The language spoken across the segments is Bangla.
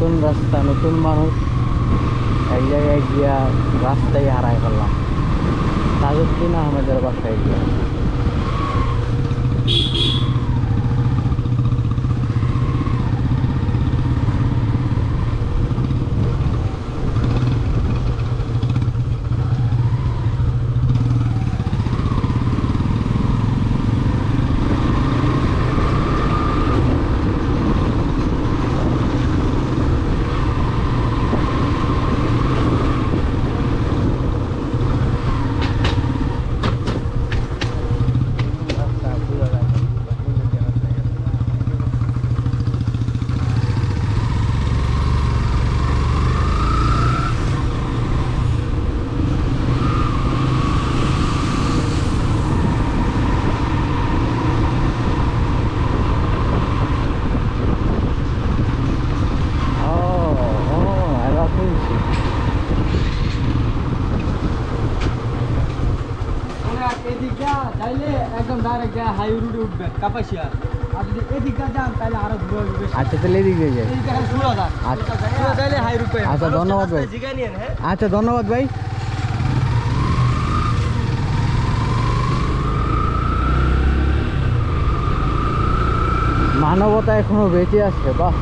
নতুন রাস্তা, নতুন মানুষ, এক জায়গায় গিয়া রাস্তায় হারায় ফেললাম। তাজউদ্দিন আহমেদের বাসায় গিয়া। একদম ডাইরেক্ট হাই রোডে উঠবেন কাপাসিয়া, আর যদি এদিকটা যান তাহলে আরো ঘুরে উঠবে। আচ্ছা, তাহলে এদিক দিয়ে যাই। আচ্ছা তাহলে হাই রোড পাই। আচ্ছা, ধন্যবাদ ভাই। আচ্ছা, ধন্যবাদ ভাই। মানবতা এখনো বেঁচে আছে, বাহ।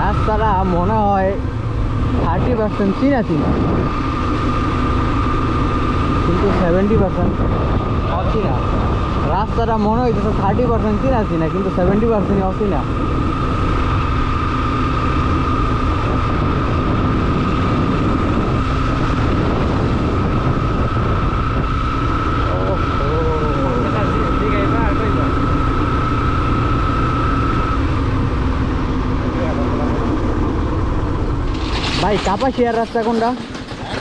রাস্তাটা মনে হয় 30% চিনা চিনা, কিন্তু 70% অচিনা। রাস্তাটা মনে হইতেছে 30% চিনা চিনা, কিন্তু 70% অচিনা। ভাই, কাপাসিয়ার রাস্তা কোনটা?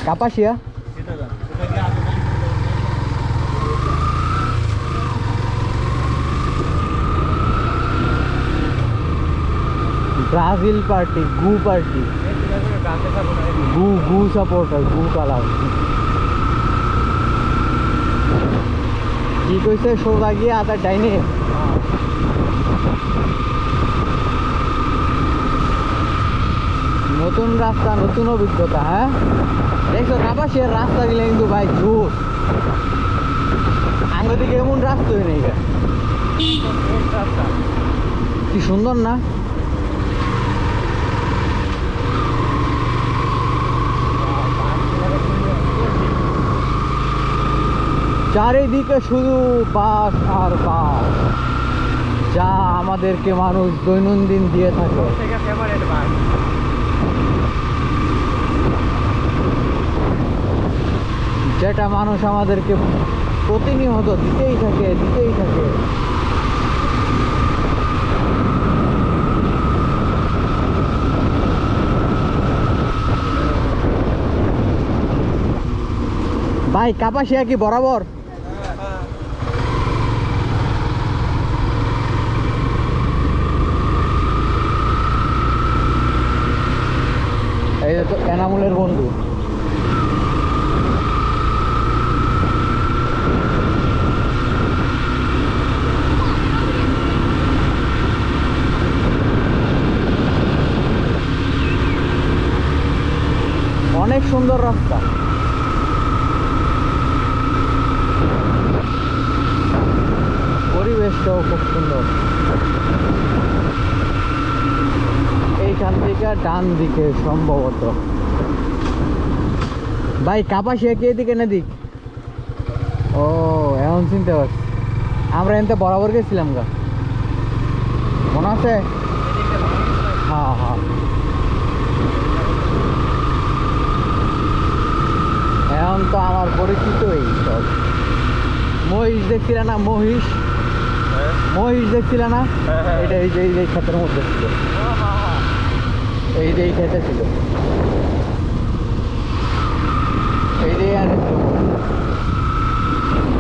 কাপাসিয়া ব্রাজিল পার্টি, গু পার্টি, গু সাপোর্টার, গু কালার। কি কইছে? সোজা গিয়ে আদার ডাইনে। নতুন রাস্তা, নতুন অভিজ্ঞতা। হ্যাঁ, দেখছো কাপাসিয়ার রাস্তা গুলো কিন্তু ভাই জোর। আঙ্গুর দিকে এমন রাস্তাই নেই, কি সুন্দর না? চারিদিকে শুধু বাস আর বাস, যা আমাদেরকে মানুষ দৈনন্দিন দিয়ে থাকে। যেটা মানুষ আমাদেরকে প্রতিনিয়ত দিতেই থাকে। ভাই, কাপাসিয়া কি বরাবর? এই তো এনামুলের বন্ধু। অনেক সুন্দর রাস্তা। পরিবেশটাও খুব সুন্দর। এইখান থেকে ডান দিকে সম্ভবত। ভাই, কাপাসিয়া কি এদিকে না দিক? ও, এখন চিনতে পারছি। আমরা এনতে বরাবর গেছিলাম গা, মনে আছে? হ্যাঁ হ্যাঁ, এখন তো আমার পরিচিতই সব। মহিষ দেখছিল না? মহিষ দেখছিল না? এটা এই যে ক্ষেতের মধ্যে ছিল, এই যে খেতে ছিল, এই যে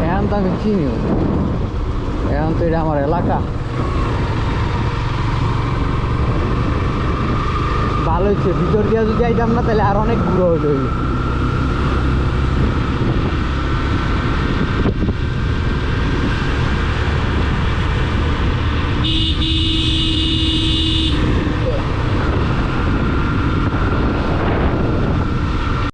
এখন তো আমি চিনিও। এখন তো এটা আমার এলাকা। ভালো হচ্ছে, ভিতর দিয়ে যদি যাইতাম না তাহলে আর অনেক ঘুরে হইল।